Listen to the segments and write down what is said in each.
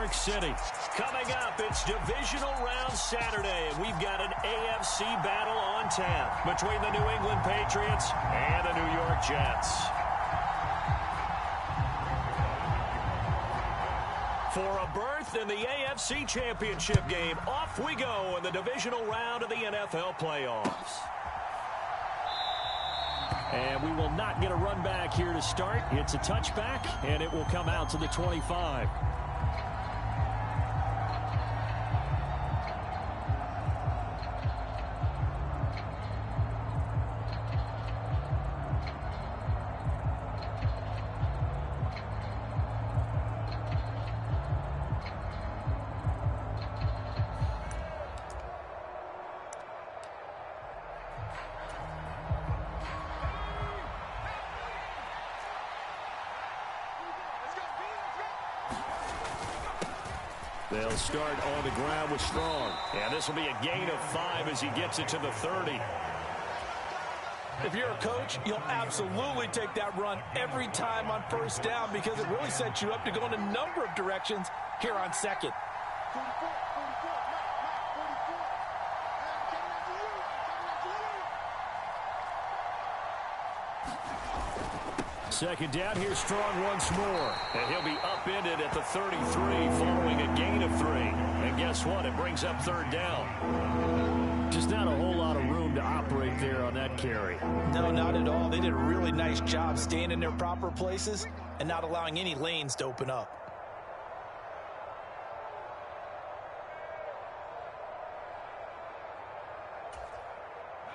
York City. Coming up, it's Divisional Round Saturday, and we've got an AFC battle on tap between the New England Patriots and the New York Jets. For a berth in the AFC Championship game, off we go in the divisional round of the NFL playoffs. And we will not get a run back here to start. It's a touchback, and it will come out to the 25. They'll start on the ground with Strong. And this will be a gain of 5 as he gets it to the 30. If you're a coach, you'll absolutely take that run every time on first down because it really sets you up to go in a number of directions here on second. Second down, here's Strong once more. And he'll be upended at the 33 following a gain of 3. And guess what? It brings up third down. Just not a whole lot of room to operate there on that carry. No, not at all. They did a really nice job staying in their proper places and not allowing any lanes to open up.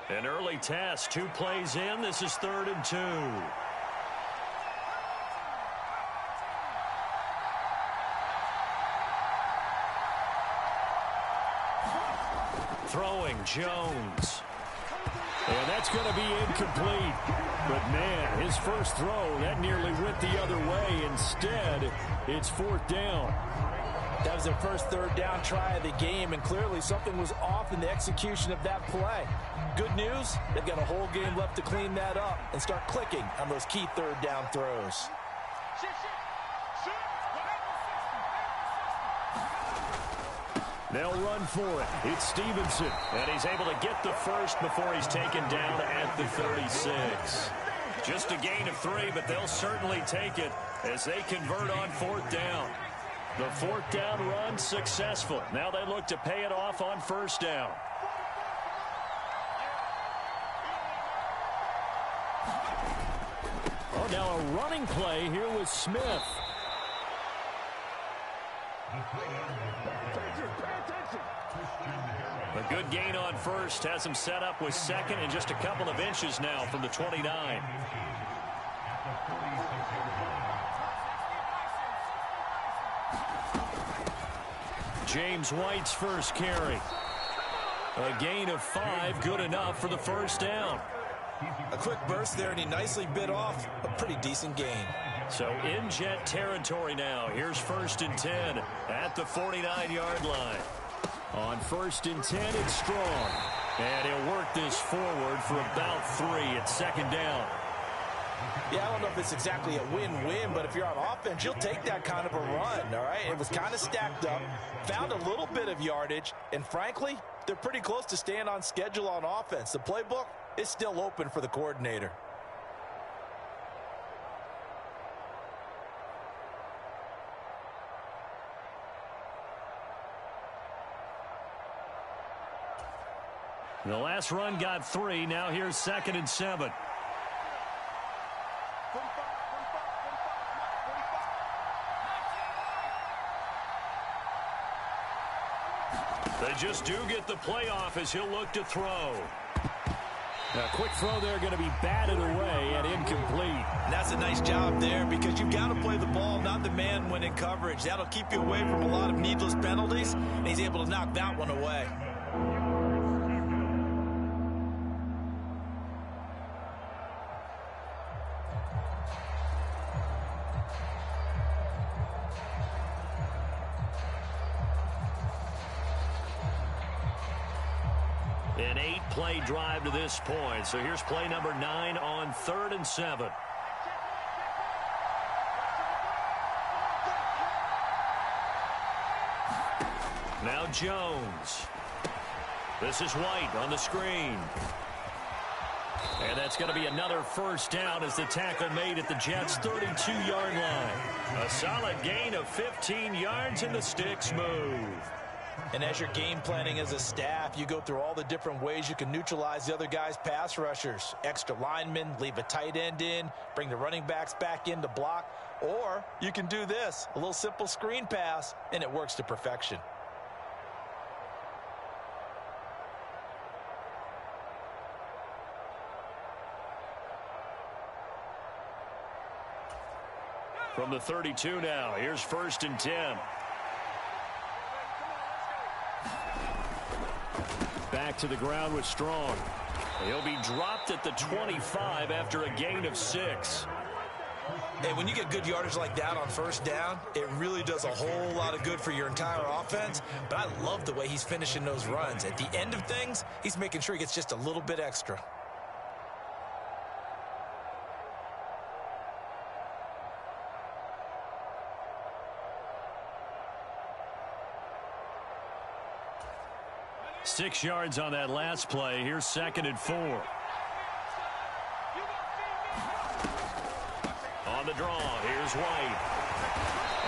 An early test, 2 plays in. This is 3rd and 2. Throwing, Jones. And that's going to be incomplete. But, man, his first throw, that nearly went the other way. Instead, it's 4th down. That was their first third down try of the game, and clearly something was off in the execution of that play. Good news, they've got a whole game left to clean that up and start clicking on those key third down throws. They'll run for it. It's Stevenson. And he's able to get the first before he's taken down at the 36. Just a gain of 3, but they'll certainly take it as they convert on 4th down. The 4th down run successful. Now they look to pay it off on 1st down. Oh, now a running play here with Smith. A good gain on first has him set up with 2nd and just a couple of inches now from the 29. James White's first carry. A gain of 5, good enough for the 1st down. A quick burst there, and he nicely bit off a pretty decent gain. So in Jet territory now. Here's 1st and 10 at the 49-yard line. On 1st and 10, it's Strong. And he'll work this forward for about 3 at 2nd down. Yeah, I don't know if it's exactly a win-win, but if you're on offense, you'll take that kind of a run, all right? It was kind of stacked up, found a little bit of yardage, and frankly, they're pretty close to staying on schedule on offense. The playbook is still open for the coordinator. The last run got 3. Now here's 2nd and 7. They just do get the playoff as he'll look to throw. A quick throw there going to be batted away and incomplete. And that's a nice job there because you've got to play the ball, not the man when in coverage. That'll keep you away from a lot of needless penalties, and he's able to knock that one away. An 8-play drive to this point. So here's play number 9 on 3rd and 7. Now Jones. This is White on the screen. And that's going to be another first down as the tackle made at the Jets' 32-yard line. A solid gain of 15 yards and the sticks move. And as you're game planning as a staff, you go through all the different ways you can neutralize the other guy's pass rushers. Extra linemen, leave a tight end in, bring the running backs back in to block. Or you can do this, a little simple screen pass, and it works to perfection. From the 32 now, here's 1st and 10. Back to the ground with Strong. He'll be dropped at the 25 after a gain of 6. Hey, when you get good yardage like that on first down, it really does a whole lot of good for your entire offense. But I love the way he's finishing those runs. At the end of things, he's making sure he gets just a little bit extra. Six yards on that last play. Here's 2nd and 4. On the draw, here's White.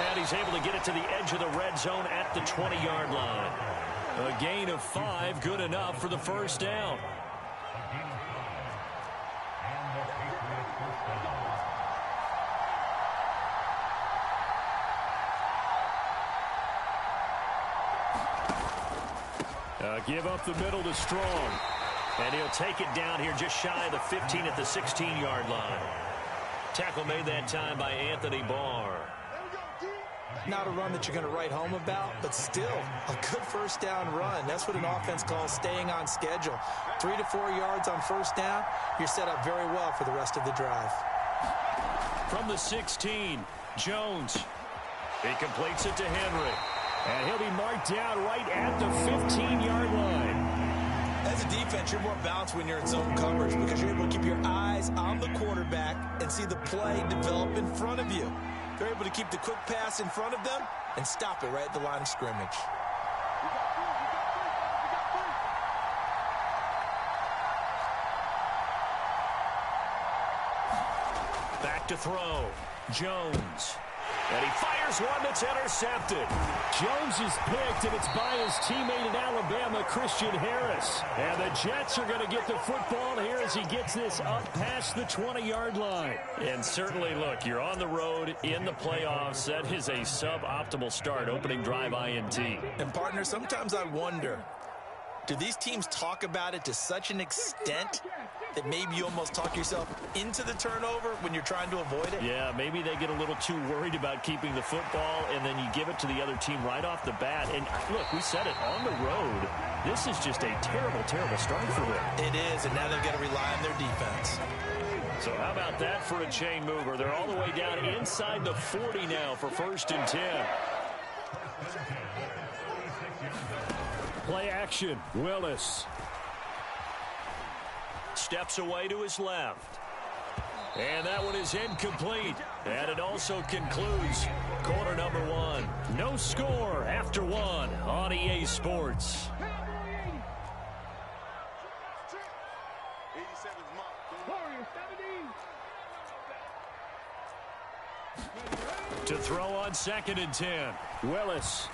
And he's able to get it to the edge of the red zone at the 20-yard line. A gain of 5, good enough for the first down. Give up the middle to Strong. And he'll take it down here just shy of the 15 at the 16-yard line. Tackle made that time by Anthony Barr. Not a run that you're going to write home about, but still a good first down run. That's what an offense calls staying on schedule. 3 to 4 yards on first down, you're set up very well for the rest of the drive. From the 16, Jones. He completes it to Henry. And he'll be marked down right at the 15-yard line. As a defense, you're more balanced when you're in zone coverage because you're able to keep your eyes on the quarterback and see the play develop in front of you. They're able to keep the quick pass in front of them and stop it right at the line of scrimmage. Back to throw. Jones. And he fires one that's intercepted. Jones is picked, and it's by his teammate in Alabama, Christian Harris. And the Jets are going to get the football here as he gets this up past the 20-yard line. And certainly, look, you're on the road in the playoffs. That is a suboptimal start, opening drive INT. And, partner, sometimes I wonder, do these teams talk about it to such an extent that maybe you almost talk yourself into the turnover when you're trying to avoid it? Yeah, maybe they get a little too worried about keeping the football, and then you give it to the other team right off the bat. And look, we said it, on the road, this is just a terrible, terrible start for them. It is, and now they've got to rely on their defense. So how about that for a chain mover? They're all the way down inside the 40 now for 1st and 10. Play action, Willis. Steps away to his left. And that one is incomplete. And it also concludes quarter number 1. No score after 1 on EA Sports. To throw on 2nd and 10. Willis.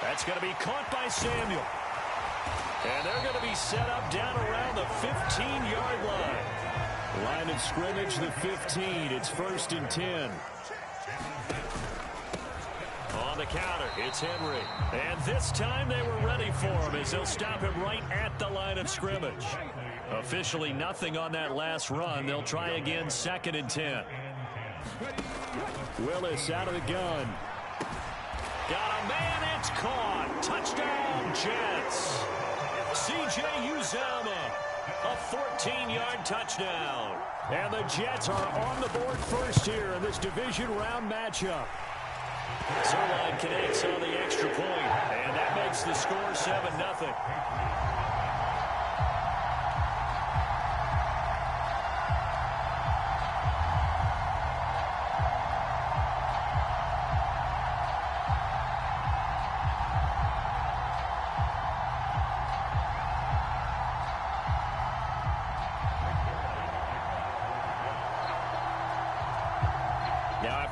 That's going to be caught by Samuel. And they're going to be set up down around the 15-yard line. Line of scrimmage, the 15. It's 1st and 10. On the counter, it's Henry. And this time they were ready for him as they'll stop him right at the line of scrimmage. Officially nothing on that last run. They'll try again, 2nd and 10. Willis out of the gun. Got a man, it's caught. Touchdown, Jets. C.J. Uzomah, a 14-yard touchdown. And the Jets are on the board first here in this division round matchup. Zerline connects on the extra point, and that makes the score 7-0.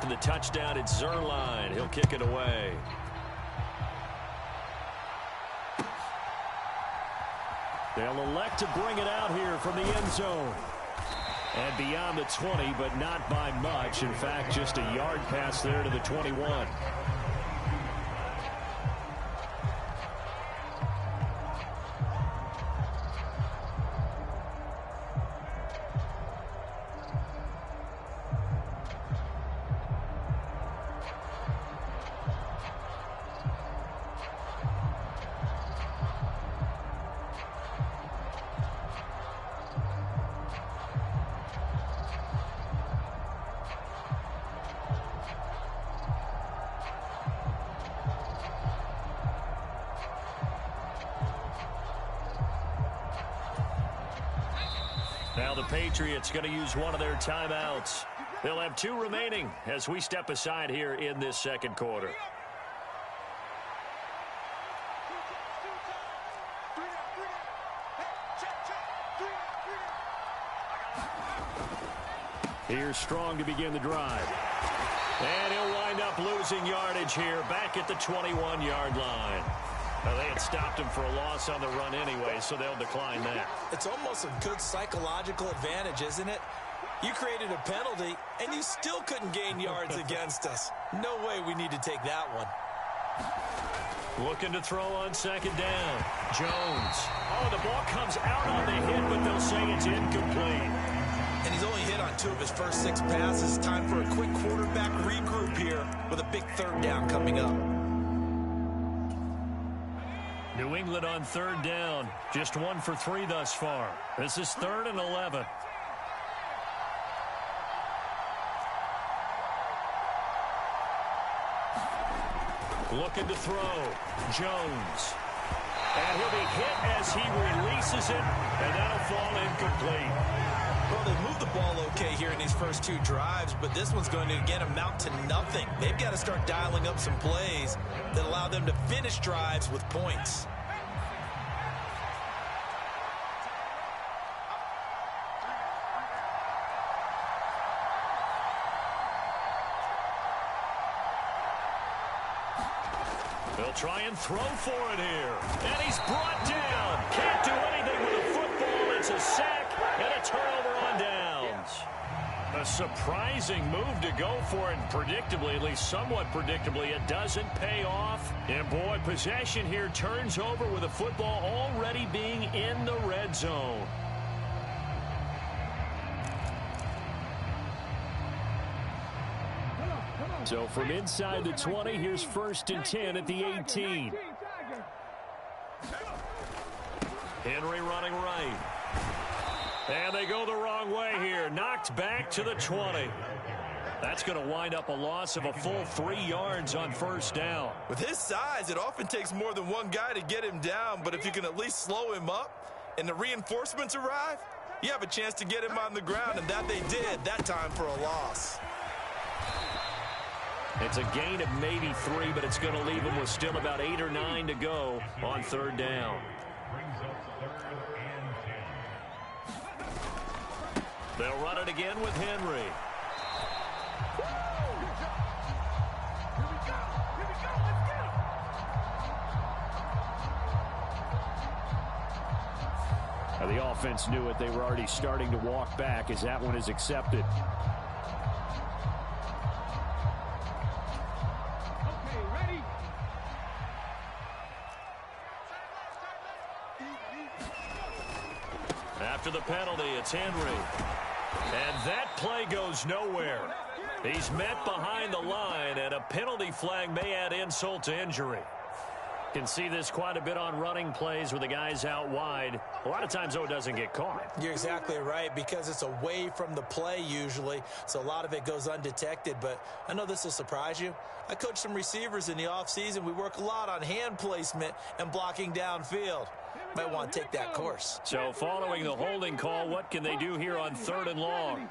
After the touchdown, it's Zerline. He'll kick it away. They'll elect to bring it out here from the end zone. And beyond the 20, but not by much. In fact, just a yard pass there to the 21. Now the Patriots going to use one of their timeouts. They'll have 2 remaining as we step aside here in this second quarter. Here's Strong to begin the drive. And he'll wind up losing yardage here back at the 21-yard line. Now, they had stopped him for a loss on the run anyway, so they'll decline that. It's almost a good psychological advantage, isn't it? You created a penalty, and you still couldn't gain yards against us. No way we need to take that one. Looking to throw on second down. Jones. Oh, the ball comes out on the hit, but they'll say it's incomplete. And he's only hit on 2 of his first 6 passes. Time for a quick quarterback regroup here with a big 3rd down coming up. New England on 3rd down. Just 1 for 3 thus far. This is 3rd and 11. Looking to throw. Jones. And he'll be hit as he releases it, and that'll fall incomplete. Well, they moved the ball okay here in these first 2 drives, but this one's going to, again, amount to nothing. They've got to start dialing up some plays that allow them to finish drives with points. They'll try and throw for it here. And he's brought down. Can't do anything with a football. It's a sack and a turnover on downs. A surprising move to go for it. And predictably, at least somewhat predictably, it doesn't pay off. And boy, possession here turns over with the football already being in the red zone. So from inside the 20, here's 1st and 10 at the 18. Henry running right. And they go the wrong way here. Knocked back to the 20. That's going to wind up a loss of a full 3 yards on 1st down. With his size, it often takes more than one guy to get him down, but if you can at least slow him up and the reinforcements arrive, you have a chance to get him on the ground, and that they did, that time for a loss. It's a gain of maybe 3, but it's going to leave them with still about 8 or 9 to go on 3rd down. They'll run it again with Henry. Now the offense knew it. They were already starting to walk back as that one is accepted. After the penalty, it's Henry. And that play goes nowhere. He's met behind the line, and a penalty flag may add insult to injury. Can see this quite a bit on running plays with the guys out wide. A lot of times, though, it doesn't get caught. You're exactly right, because it's away from the play usually, so a lot of it goes undetected. But I know this will surprise you. I coach some receivers in the offseason. We work a lot on hand placement and blocking downfield. Might want to take that course. So following the holding call, what can they do here on 3rd and long?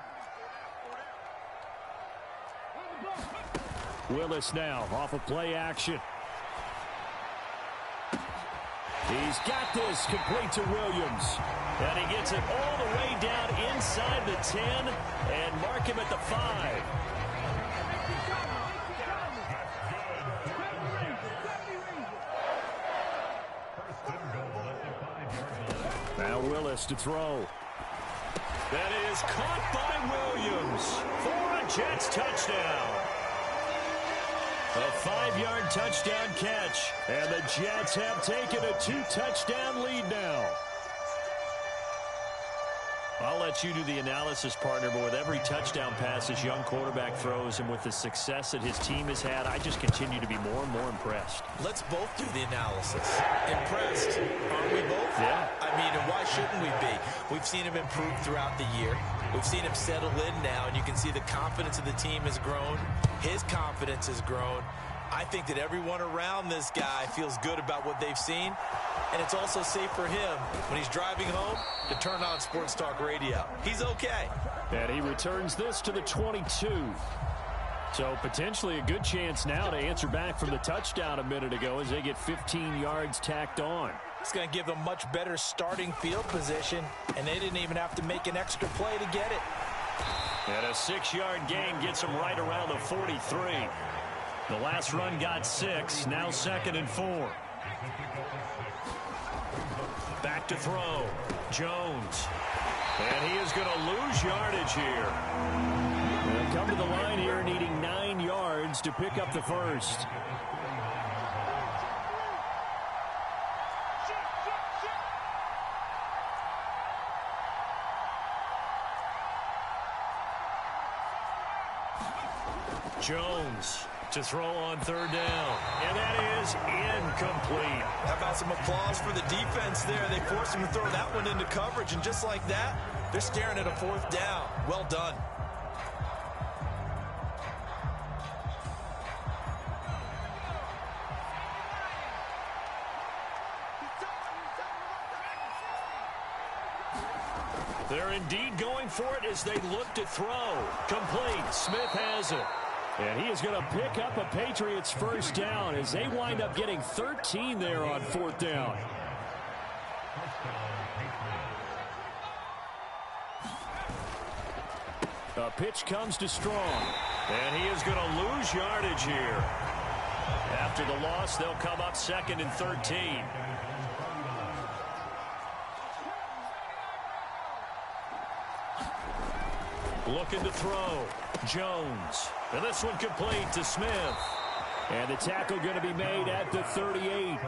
Willis now off of play action. He's got this complete to Williams. And he gets it all the way down inside the 10 and mark him at the 5. Now Willis to throw. That is caught by Williams for a Jets touchdown. A 5-yard touchdown catch, and the Jets have taken a 2-touchdown lead now. I'll let you do the analysis, partner, but with every touchdown pass this young quarterback throws and with the success that his team has had, I just continue to be more and more impressed. Let's both do the analysis. Impressed, aren't we both? Yeah. I mean, and why shouldn't we be? We've seen him improve throughout the year. We've seen him settle in now, and you can see the confidence of the team has grown. His confidence has grown. I think that everyone around this guy feels good about what they've seen, and it's also safe for him when he's driving home to turn on Sports Talk Radio. He's okay. And he returns this to the 22. So potentially a good chance now to answer back from the touchdown a minute ago as they get 15 yards tacked on. It's going to give them much better starting field position, and they didn't even have to make an extra play to get it. And a 6-yard gain gets them right around the 43. The last run got 6, now 2nd and 4. Back to throw. Jones. And he is going to lose yardage here. They'll come to the line here needing 9 yards to pick up the first. Jones to throw on 3rd down. And that is incomplete. How about some applause for the defense there? They forced him to throw that one into coverage, and just like that, they're staring at a 4th down. Well done. They're indeed going for it as they look to throw. Complete. Smith has it. And he is going to pick up a Patriots first down as they wind up getting 13 there on 4th down. A pitch comes to Strong. And he is going to lose yardage here. After the loss, they'll come up 2nd and 13. Looking to throw. Jones. And this one complete to Smith. And the tackle going to be made at the 38.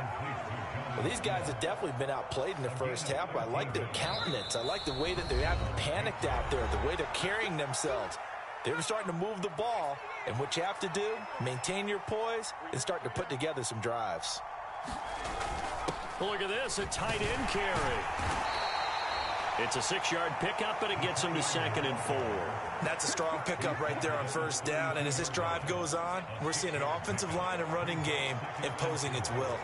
Well, these guys have definitely been outplayed in the first half. I like their countenance. I like the way that they haven't panicked out there, the way they're carrying themselves. They're starting to move the ball. And what you have to do, maintain your poise and start to put together some drives. Look at this, a tight end carry. It's a 6-yard pickup, and it gets him to 2nd and 4. That's a strong pickup right there on 1st down. And as this drive goes on, we're seeing an offensive line and running game imposing its will.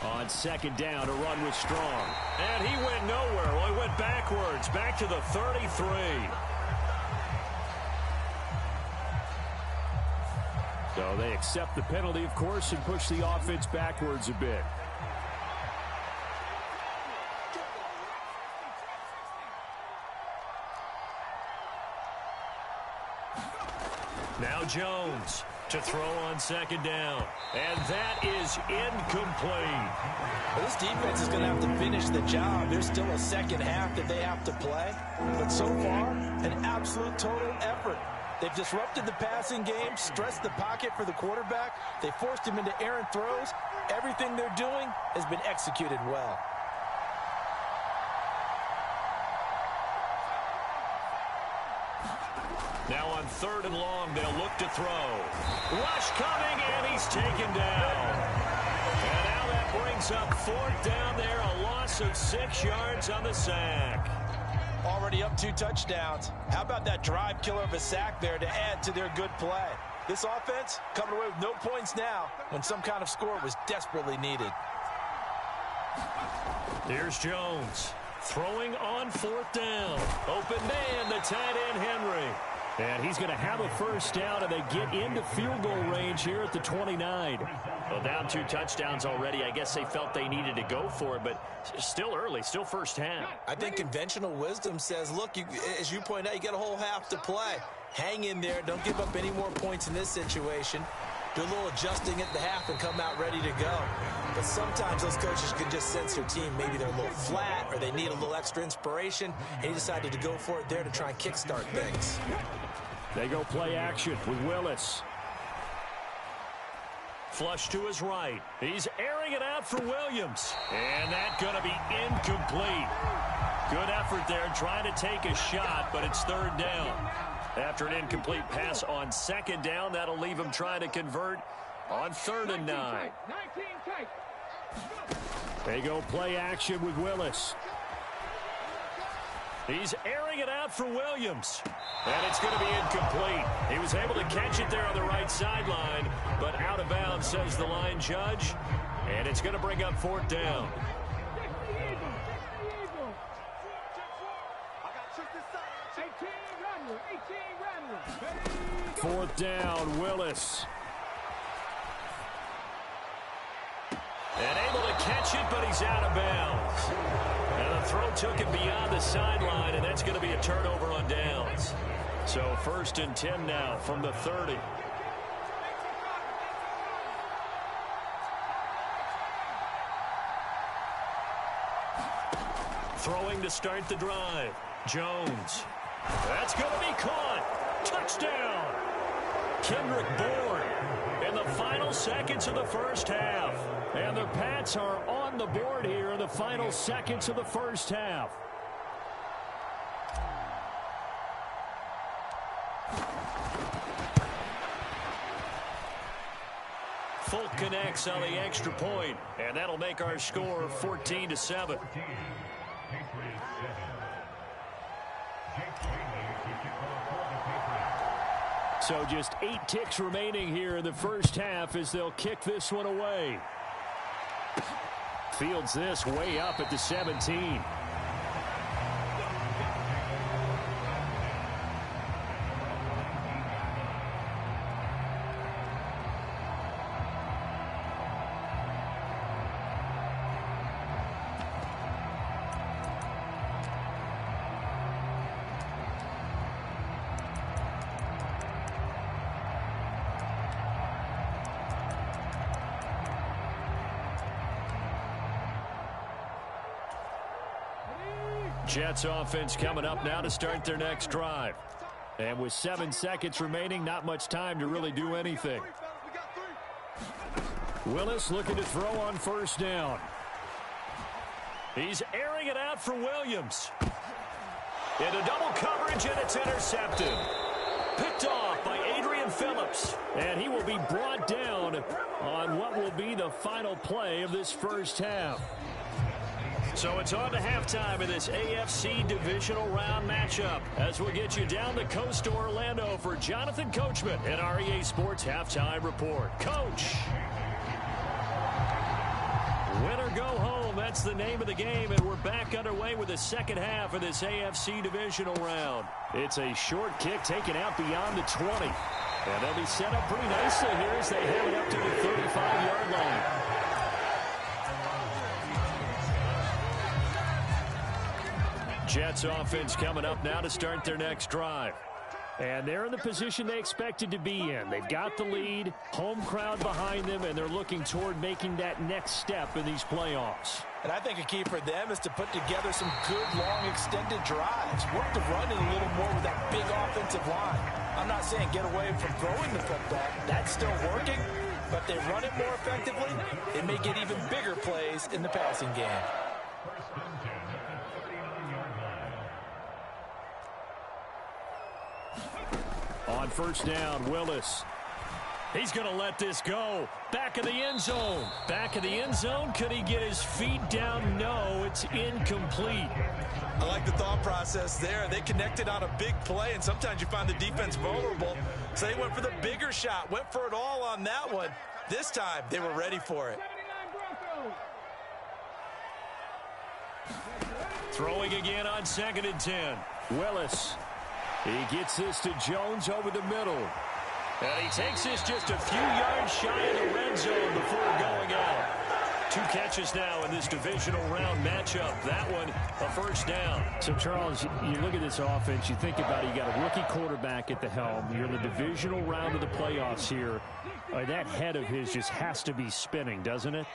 On 2nd down, a run with Strong. And he went nowhere. Well, he went backwards, back to the 33. So they accept the penalty, of course, and push the offense backwards a bit. Now Jones to throw on 2nd down. And that is incomplete. Well, this defense is going to have to finish the job. There's still a second half that they have to play. But so far, an absolute total effort. They've disrupted the passing game, stressed the pocket for the quarterback. They forced him into errant throws. Everything they're doing has been executed well. Now on 3rd and long, they'll look to throw. Rush coming, and he's taken down. And now that brings up 4th down there, a loss of 6 yards on the sack. Already up 2 touchdowns. How about that drive killer of a sack there to add to their good play? This offense coming away with no points now when some kind of score was desperately needed. Here's Jones throwing on 4th down. Open man, the tight end Henry. And he's going to have a first down, and they get into field goal range here at the 29. Well, down 2 touchdowns already. I guess they felt they needed to go for it, but still early, still first half. I think conventional wisdom says, look, as you point out, you got a whole half to play. Hang in there. Don't give up any more points in this situation. Do a little adjusting at the half and come out ready to go. But sometimes those coaches can just sense their team. Maybe they're a little flat or they need a little extra inspiration. And he decided to go for it there to try and kickstart things. They go play action with Willis. Flush to his right. He's airing it out for Williams. And that's going to be incomplete. Good effort there trying to take a shot, but it's third down. After an incomplete pass on second down, that'll leave him trying to convert on 3rd and 9. They go play action with Willis. He's airing it out for Williams. And it's going to be incomplete. He was able to catch it there on the right sideline, but out of bounds, says the line judge. And it's going to bring up 4th down. 4th down, Willis. And able to catch it, but he's out of bounds. And the throw took him beyond the sideline, and that's going to be a turnover on downs. So 1st and 10 now from the 30. Throwing to start the drive. Jones. That's going to be caught. Touchdown. Kendrick Bourne in the final seconds of the first half. And the Pats are on the board here in the final seconds of the first half. Folk connects on the extra point, and that'll make our score 14-7. So just 8 ticks remaining here in the first half as they'll kick this one away. Fields this way up at the 17. Jets offense coming up now to start their next drive. And with 7 seconds remaining, not much time to really do anything. Willis looking to throw on 1st down. He's airing it out for Williams. Into double coverage, and it's intercepted. Picked off by Adrian Phillips. And he will be brought down on what will be the final play of this first half. So it's on to halftime in this AFC divisional round matchup as we'll get you down the coast to Orlando for Jonathan Coachman at REA Sports Halftime Report. Coach. Win or go home, that's the name of the game, and we're back underway with the second half of this AFC divisional round. It's a short kick taken out beyond the 20. And they'll be set up pretty nicely here as they have it up to the 35-yard line. Jets offense coming up now to start their next drive. And they're in the position they expected to be in. They've got the lead, home crowd behind them, and they're looking toward making that next step in these playoffs. And I think a key for them is to put together some good, long, extended drives. Work the run in a little more with that big offensive line. I'm not saying get away from throwing the football. That's still working. But they run it more effectively, they may get even bigger plays in the passing game. On 1st down, Willis. He's going to let this go. Back of the end zone. Back of the end zone. Could he get his feet down? No, it's incomplete. I like the thought process there. They connected on a big play, and sometimes you find the defense vulnerable. So they went for the bigger shot, went for it all on that one. This time, they were ready for it. Throwing again on 2nd and 10. Willis. He gets this to Jones over the middle. And he takes this just a few yards shy of the red zone before going out. 2 catches now in this divisional round matchup. That one, a first down. So, Charles, you look at this offense, you think about it, you got a rookie quarterback at the helm. You're in the divisional round of the playoffs here. That head of his just has to be spinning, doesn't it?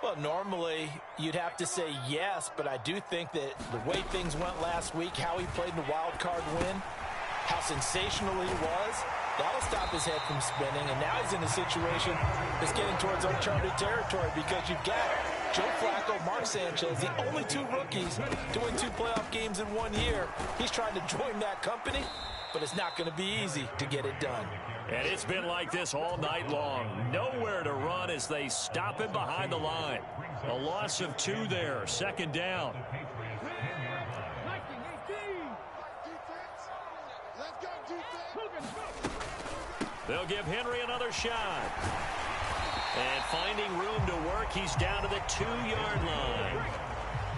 Well, normally you'd have to say yes, but I do think that the way things went last week, how he played in the wild card win, how sensational he was, that'll stop his head from spinning. And now he's in a situation that's getting towards uncharted territory because you've got Joe Flacco, Mark Sanchez, the only 2 rookies to win 2 playoff games in 1 year. He's trying to join that company, but it's not going to be easy to get it done. And it's been like this all night long. Nowhere to run as they stop him behind the line. A loss of 2 there. Second down. They'll give Henry another shot. And finding room to work, he's down to the 2-yard line.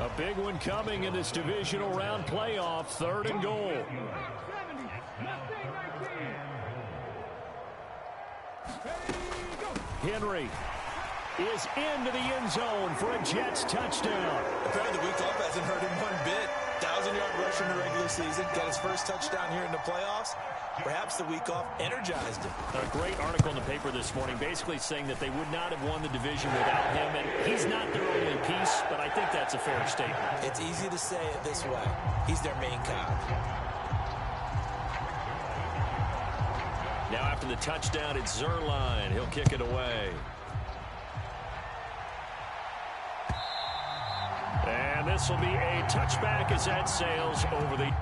A big one coming in this divisional round playoff. 3rd and goal. Henry is into the end zone for a Jets touchdown. Apparently the week off hasn't hurt him one bit. 1,000-yard rush in the regular season. Got his first touchdown here in the playoffs. Perhaps the week off energized him. A great article in the paper this morning basically saying that they would not have won the division without him. And he's not their only piece, but I think that's a fair statement. It's easy to say it this way. He's their main cog. Now after the touchdown, it's Zerline. He'll kick it away. And this will be a touchback as that sails over the...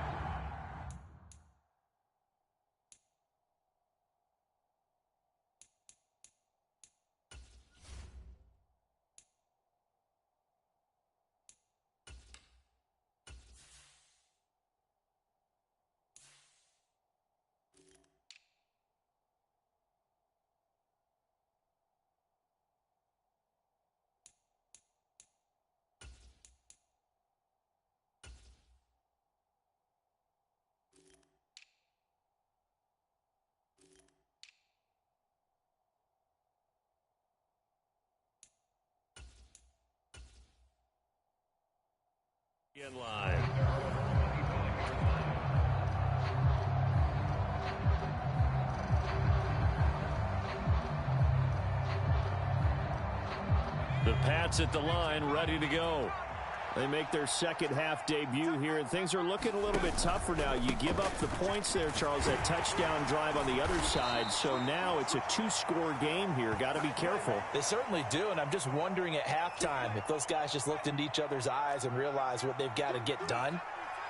in line. The Pats at the line, ready to go. They make their second half debut here, and things are looking a little bit tougher now. You give up the points there, Charles, that touchdown drive on the other side. So now it's a 2-score game here. Got to be careful. They certainly do, and I'm just wondering at halftime if those guys just looked into each other's eyes and realized what they've got to get done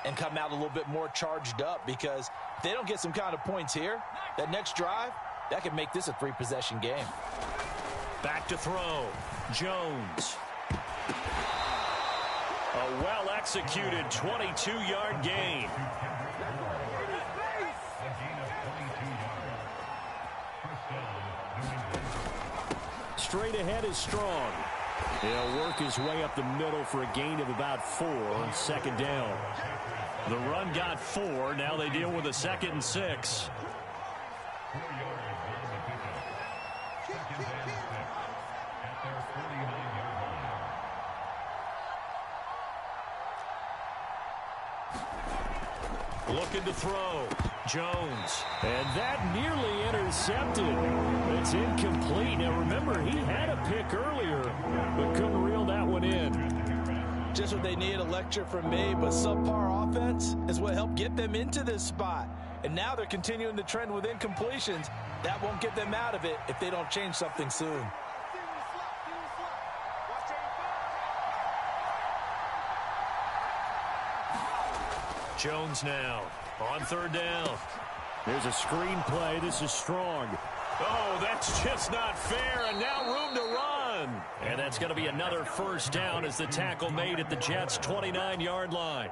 and come out a little bit more charged up, because if they don't get some kind of points here, that next drive, that could make this a 3-possession game. Back to throw. Jones. A well-executed 22-yard gain. Straight ahead is Strong. He'll work his way up the middle for a gain of about 4 on second down. The run got 4. Now they deal with a 2nd and 6. Looking to throw. Jones. And that nearly intercepted. It's incomplete. Now remember, he had a pick earlier, but couldn't reel that one in. Just what they need, a lecture from me, but subpar offense is what helped get them into this spot. And now they're continuing the trend with incompletions. That won't get them out of it if they don't change something soon. Jones now on third down. There's a screen play. This is Strong. Oh, that's just not fair, and now room to run. And that's going to be another first down as the tackle made at the Jets' 29-yard line.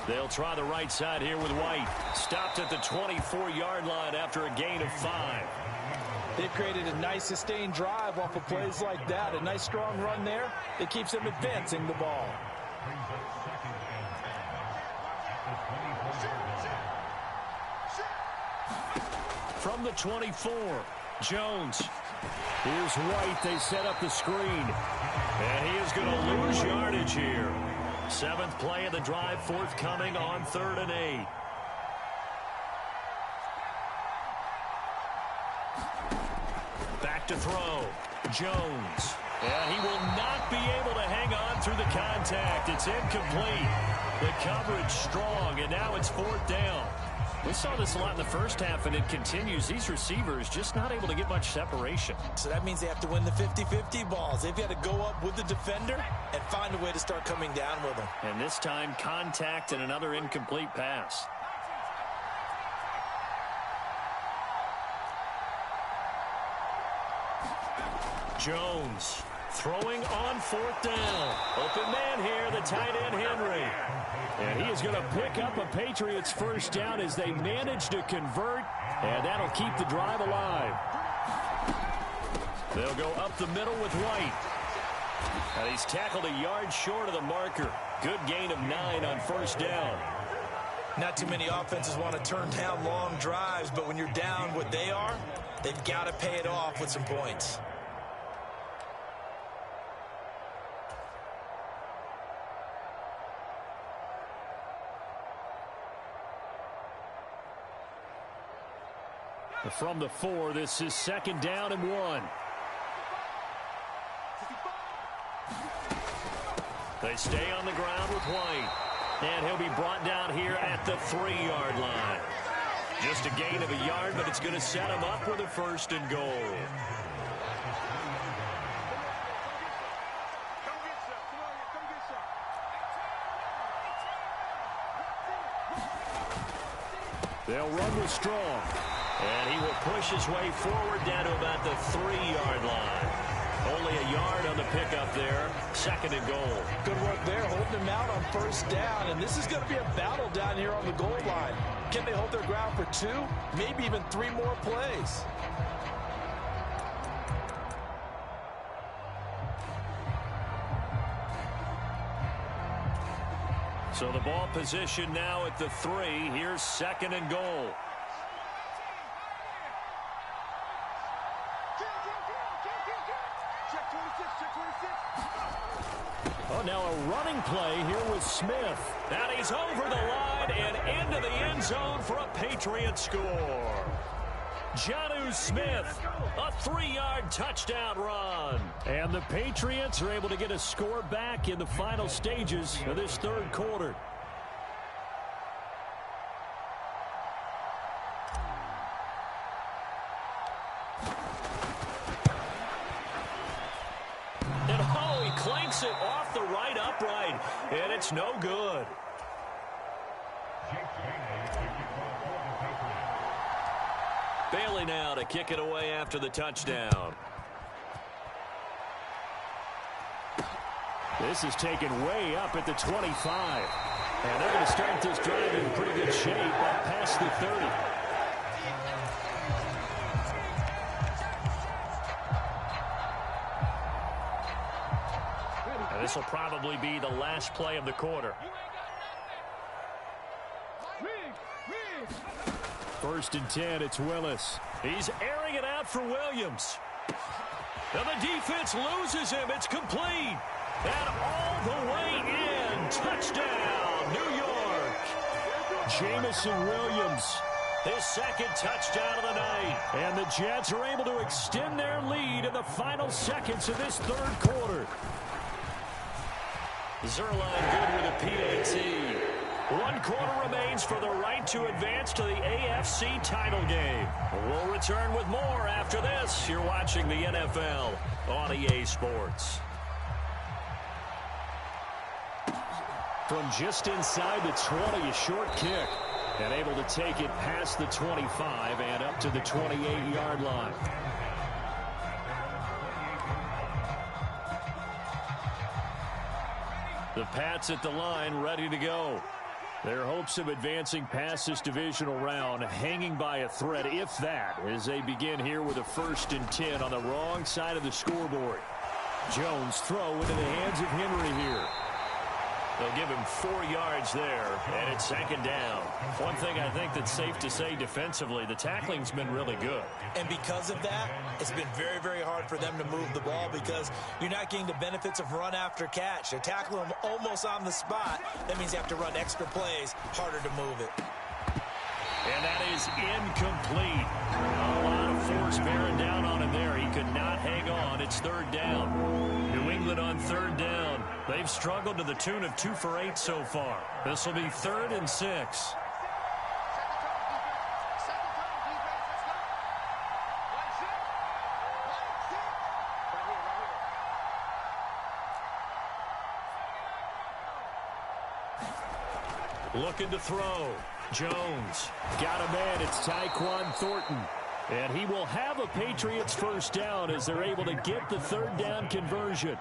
They'll try the right side here with White. Stopped at the 24-yard line after a gain of 5. They've created a nice sustained drive off of plays like that. A nice strong run there that keeps them advancing the ball. From the 24, Jones. Here's White. They set up the screen. And he is going to lose yardage here. 7th play of the drive, forthcoming on 3rd and 8. Back to throw. Jones. And he will not be able to hang on through the contact. It's incomplete. The coverage strong, and now it's 4th down. We saw this a lot in the first half, and it continues. These receivers just not able to get much separation. So that means they have to win the 50-50 balls. They've got to go up with the defender and find a way to start coming down with them. And this time, contact and another incomplete pass. Jones throwing on 4th down. Open man here, the tight end Henry. And he is going to pick up a Patriots first down as they manage to convert, and that'll keep the drive alive. They'll go up the middle with White. And he's tackled a yard short of the marker. Good gain of 9 on 1st down. Not too many offenses want to turn down long drives, but when you're down what they are, they've got to pay it off with some points. From the 4, this is 2nd down and 1. They stay on the ground with White. And he'll be brought down here at the 3-yard line. Just a gain of a yard, but it's going to set him up with a 1st and goal. They'll run with Strong. And he will push his way forward down to about the 3-yard line. Only a yard on the pickup there. 2nd and goal. Good work there, holding him out on 1st down. And this is going to be a battle down here on the goal line. Can they hold their ground for 2, maybe even 3 more plays? So the ball position now at the 3. Here's 2nd and goal. Oh, now a running play here with Smith. And he's over the line and into the end zone for a Patriot score. Jonnu Smith, a 3-yard touchdown run. And the Patriots are able to get a score back in the final stages of this 3rd quarter. And oh, he clanks it off the right upright, and it's no good. Bailey now to kick it away after the touchdown. This is taken way up at the 25. And they're going to start this drive in pretty good shape up past the 30. And this will probably be the last play of the quarter. 1st and 10, it's Willis. He's airing it out for Williams. And the defense loses him. It's complete. And all the way in. Touchdown, New York. Jamison Williams, his 2nd touchdown of the night. And the Jets are able to extend their lead in the final seconds of this 3rd quarter. Zerline good with a PAT. 1 quarter remains for the right to advance to the AFC title game. We'll return with more after this. You're watching the NFL on EA Sports. From just inside the 20, a short kick. And able to take it past the 25 and up to the 28-yard line. The Pats at the line, ready to go. Their hopes of advancing past this divisional round hanging by a thread, if that, as they begin here with a 1st and 10 on the wrong side of the scoreboard. Jones throw into the hands of Henry here. They'll give him 4 yards there, and it's 2nd down. One thing I think that's safe to say defensively, the tackling's been really good. And because of that, it's been very, very hard for them to move the ball because you're not getting the benefits of run after catch. They're tackling them almost on the spot. That means you have to run extra plays, harder to move it. And that is incomplete. A lot of force bearing down on him there. He could not hang on. It's 3rd down. New England on 3rd down. They've struggled to the tune of 2 for 8 so far. This will be 3rd and 6. Looking to throw. Jones got a man. It's Tyquan Thornton. And he will have a Patriots 1st down as they're able to get the 3rd down conversion.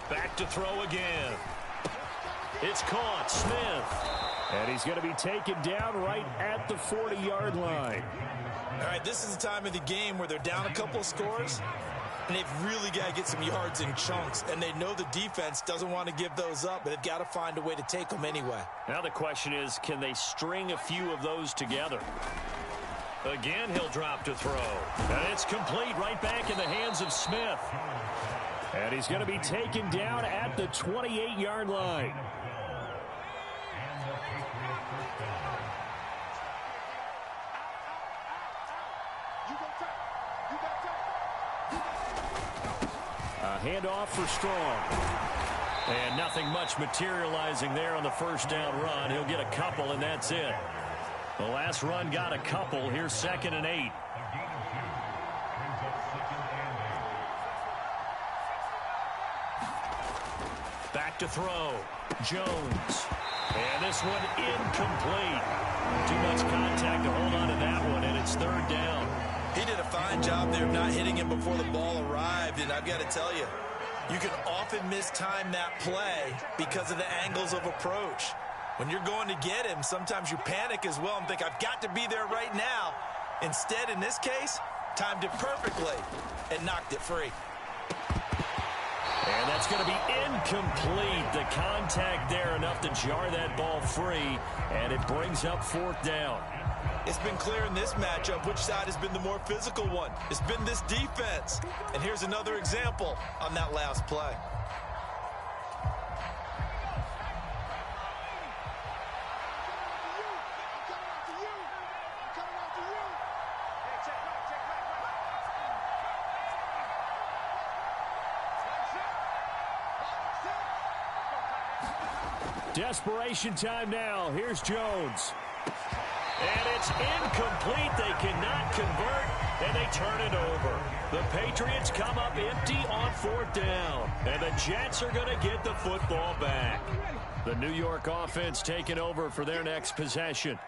Back to throw again. It's caught. Smith. And he's going to be taken down right at the 40-yard line. All right, this is the time of the game where they're down a couple of scores, and they've really got to get some yards in chunks, and they know the defense doesn't want to give those up, but they've got to find a way to take them anyway. Now the question is, can they string a few of those together? Again, he'll drop to throw. And it's complete right back in the hands of Smith. And he's going to be taken down at the 28-yard line. A handoff for Strong. And nothing much materializing there on the 1st down run. He'll get a couple, and that's it. The last run got a couple. Here's 2nd and 8. Back to throw. Jones. And this one incomplete. Too much contact to hold on to that one, and it's 3rd down. He did a fine job there of not hitting him before the ball arrived, and I've got to tell you, you can often mistime that play because of the angles of approach. When you're going to get him, sometimes you panic as well and think, I've got to be there right now. Instead, in this case, timed it perfectly and knocked it free. And that's going to be incomplete. The contact there enough to jar that ball free, and it brings up 4th down. It's been clear in this matchup which side has been the more physical one. It's been this defense. And here's another example on that last play. Desperation time now. Here's Jones. And it's incomplete. They cannot convert, and they turn it over. The Patriots come up empty on 4th down, and the Jets are going to get the football back. The New York offense taking over for their next possession.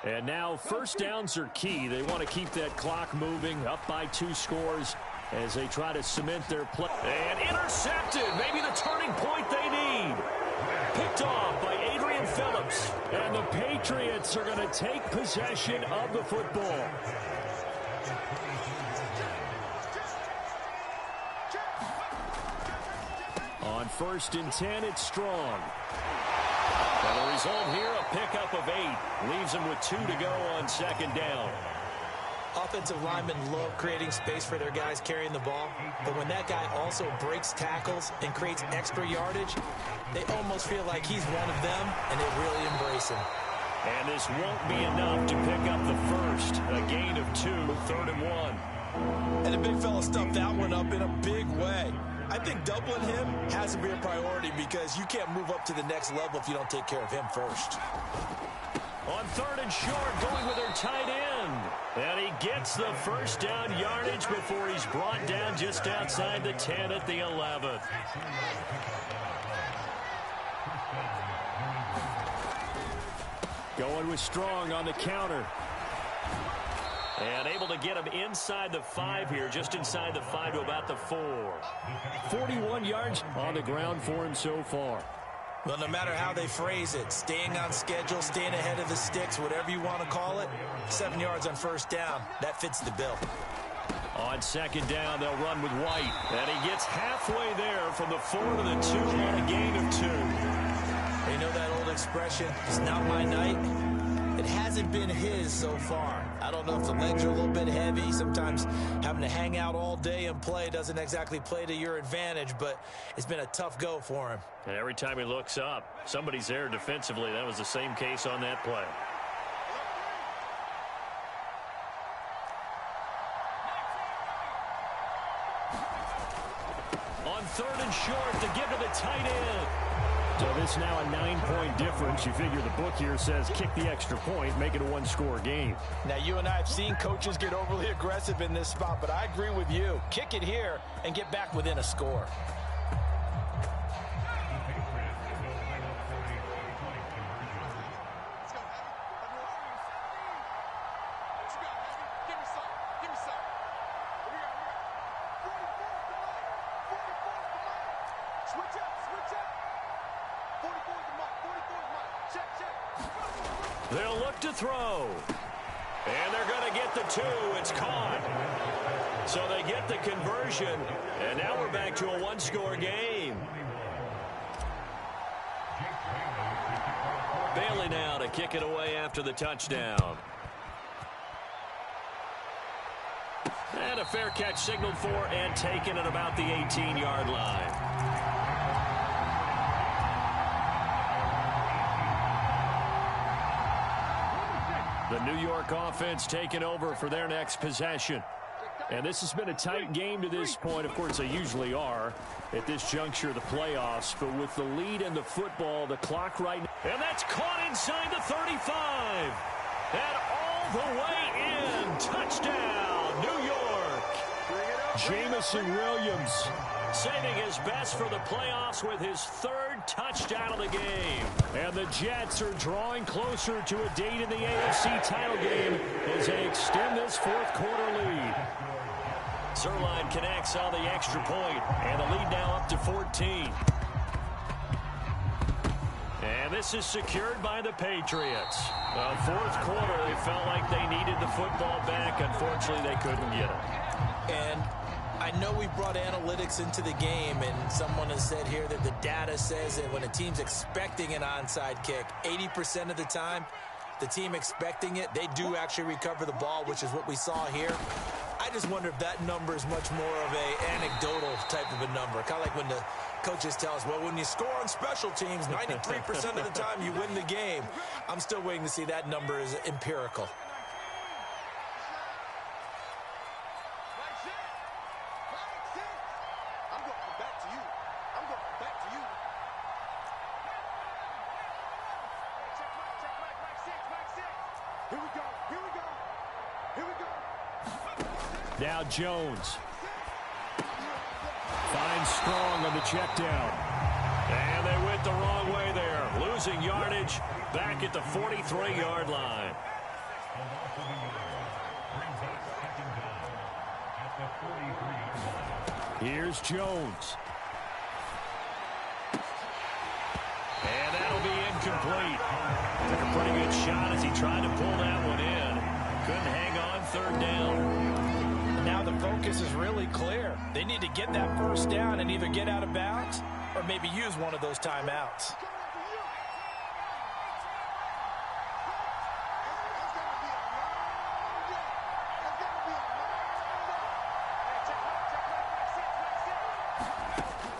And now 1st downs are key. They want to keep that clock moving, up by 2 scores as they try to cement their play. And intercepted. Maybe the turning point they need. Picked off by Adrian Phillips. And the Patriots are going to take possession of the football. On 1st and 10, it's Strong. And the result here, a pickup of 8. Leaves them with 2 to go on 2nd down. Offensive linemen love creating space for their guys carrying the ball, but when that guy also breaks tackles and creates extra yardage, they almost feel like he's one of them, and they really embrace him. And this won't be enough to pick up the first. A gain of 2, 3rd and 1. And the big fella stuffed that one up in a big way. I think doubling him has to be a priority because you can't move up to the next level if you don't take care of him first. On 3rd and short, going with their tight end. And he gets the 1st down yardage before he's brought down just outside the 10 at the 11th. Going with Strong on the counter. And able to get him inside the 5 here, just inside the 5 to about the 4. 41 yards on the ground for him so far. Well, no matter how they phrase it, staying on schedule, staying ahead of the sticks, whatever you want to call it, 7 yards on first down, that fits the bill. On second down, they'll run with White. And he gets halfway there from the 4 to the 2 on a gain of 2. You know that old expression, it's not my night? It hasn't been his so far. I don't know if the legs are a little bit heavy. Sometimes having to hang out all day and play doesn't exactly play to your advantage, but it's been a tough go for him. And every time he looks up, somebody's there defensively. That was the same case on that play. On 3rd and short to give to the tight end. So this now a 9-point difference. You figure the book here says kick the extra point, make it a 1-score game. Now, you and I have seen coaches get overly aggressive in this spot, but I agree with you. Kick it here and get back within a score. They'll look to throw. And they're going to get the 2. It's caught. So they get the conversion. And now we're back to a 1-score game. Bailey now to kick it away after the touchdown. And a fair catch signaled for and taken at about the 18-yard line. The New York offense taking over for their next possession. And this has been a tight game to this point. Of course, they usually are at this juncture of the playoffs. But with the lead in the football, the clock right now. And that's caught inside the 35. And all the way in. Touchdown, New York. Jamison Williams saving his best for the playoffs with his 3rd touchdown of the game. And the Jets are drawing closer to a date in the AFC title game as they extend this 4th quarter lead. Zerline connects on the extra point, and the lead now up to 14. And this is secured by the Patriots. 4th quarter, they felt like they needed the football back. Unfortunately, they couldn't get it. And I know we brought analytics into the game, and someone has said here that the data says that when a team's expecting an onside kick, 80% of the time, the team expecting it, they do actually recover the ball, which is what we saw here. I just wonder if that number is much more of an anecdotal type of a number. Kind of like when the coaches tell us, well, when you score on special teams, 93% of the time you win the game. I'm still waiting to see that number is empirical. Now Jones finds Strong on the check down. And they went the wrong way there. Losing yardage back at the 43-yard line. Here's Jones. And that'll be incomplete. Took a pretty good shot as he tried to pull that one in. Couldn't hang on 3rd down. Now the focus is really clear. They need to get that first down and either get out of bounds or maybe use one of those timeouts.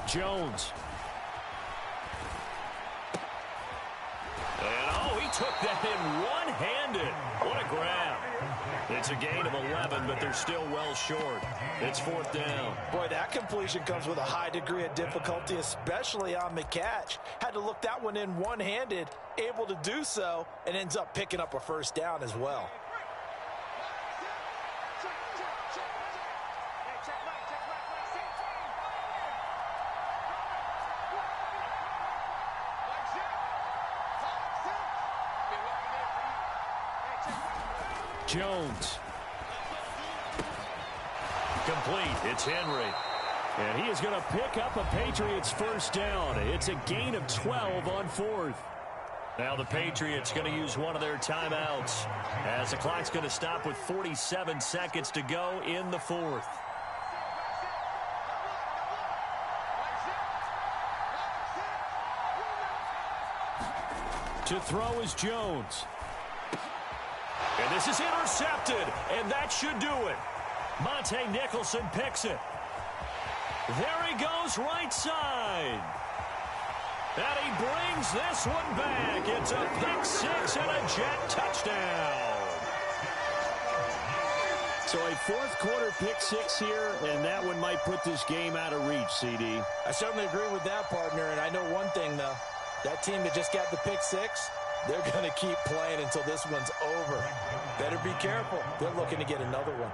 Jones. And oh, he took that in one-handed. What a grab. It's a gain of 11, but they're still well short. It's 4th down. Boy, that completion comes with a high degree of difficulty, especially on the catch. Had to look that one in one-handed, able to do so, and ends up picking up a first down as well. Jones. Complete. It's Henry. And he is going to pick up a Patriots first down. It's a gain of 12 on fourth. Now the Patriots going to use one of their timeouts as the clock's going to stop with 47 seconds to go in the fourth. To throw is Jones. And this is intercepted, and that should do it. Monte Nicholson picks it. There he goes, right side. And he brings this one back. It's a pick six and a Jet touchdown. So a fourth quarter pick six here, and that one might put this game out of reach, CD. I certainly agree with that, partner, and I know one thing, though. That team that just got the pick six, they're going to keep playing until this one's over. Better be careful. They're looking to get another one.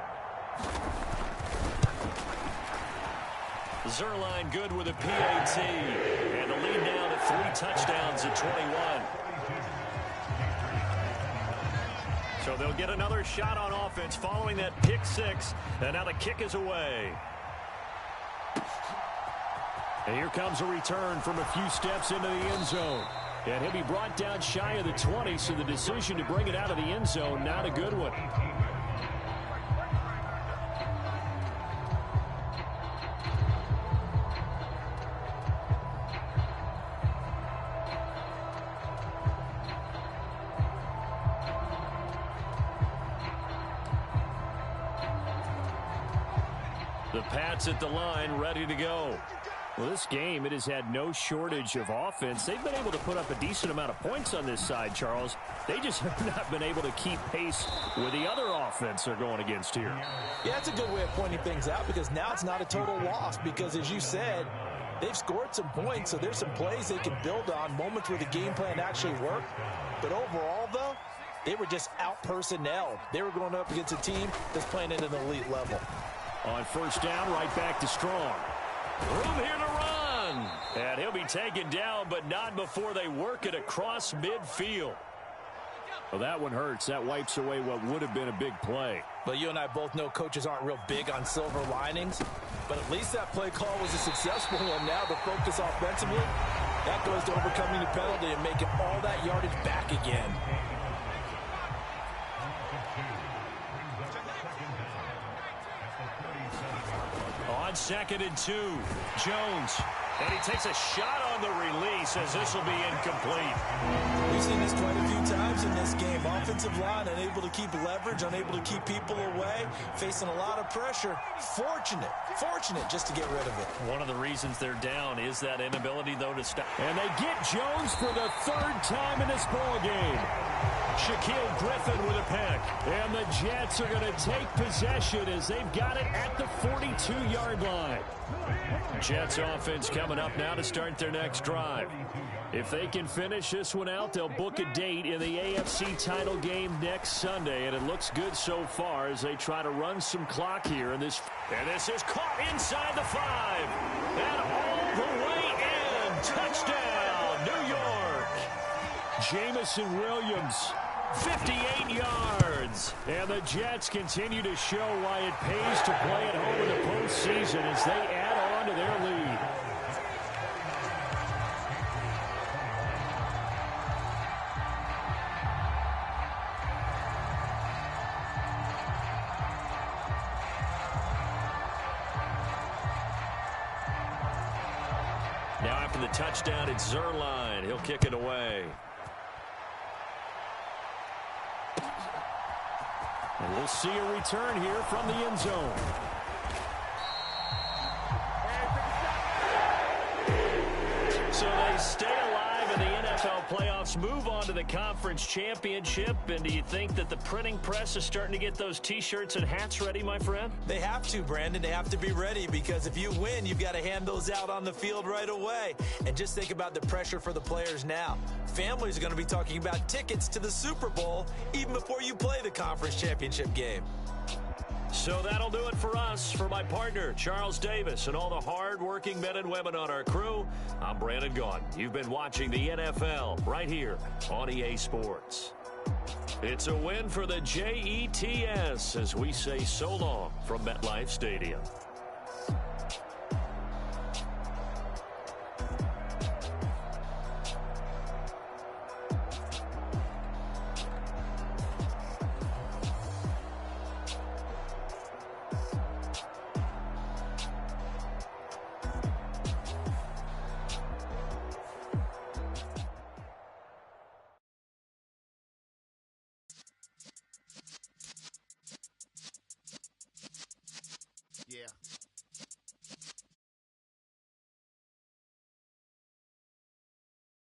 Zerline good with a PAT. And the lead now to 3 touchdowns at 21. So they'll get another shot on offense following that pick six. And now the kick is away. And here comes a return from a few steps into the end zone. And he'll be brought down shy of the 20, so the decision to bring it out of the end zone, not a good one. The Pats at the line, ready to go. Well, this game, it has had no shortage of offense. They've been able to put up a decent amount of points on this side, Charles. They just have not been able to keep pace with the other offense they're going against here. Yeah, that's a good way of pointing things out because now it's not a total loss because, as you said, they've scored some points, so there's some plays they can build on, moments where the game plan actually worked. But overall, though, they were just out-personnelled. They were going up against a team that's playing at an elite level. On first down, right back to Strong. Room here to run. And he'll be taken down, but not before they work it across midfield. Well, that one hurts. That wipes away what would have been a big play. But you and I both know coaches aren't real big on silver linings. But at least that play call was a successful one. Now the focus offensively, that goes to overcoming the penalty and making all that yardage back again. On 2nd and 2, Jones. And he takes a shot on the release as this will be incomplete. We've seen this quite a few times in this game. Offensive line unable to keep leverage, unable to keep people away, facing a lot of pressure. Fortunate just to get rid of it. One of the reasons they're down is that inability, though, to stop. And they get Jones for the 3rd time in this ball game. Shaquille Griffin with a pick. And the Jets are going to take possession as they've got it at the 42-yard line. Jets offense coming up now to start their next drive. If they can finish this one out, they'll book a date in the AFC title game next Sunday, and it looks good so far as they try to run some clock here in this. And this is caught inside the 5. And all the way in. Touchdown, New York. Jamison Williams. 58 yards. And the Jets continue to show why it pays to play at home in the postseason as they add on to their lead. Now after the touchdown, it's Zerline. He'll kick it away. And we'll see a return here from the end zone. So they stay alive in the NFL playoffs, move on to the conference championship. And do you think that the printing press is starting to get those T-shirts and hats ready, my friend? They have to, Brandon. They have to be ready because if you win, you've got to hand those out on the field right away. And just think about the pressure for the players now. Families are going to be talking about tickets to the Super Bowl even before you play the conference championship game. So that'll do it for us. For my partner, Charles Davis, and all the hard-working men and women on our crew, I'm Brandon Gaudin. You've been watching the NFL right here on EA Sports. It's a win for the Jets as we say so long from MetLife Stadium.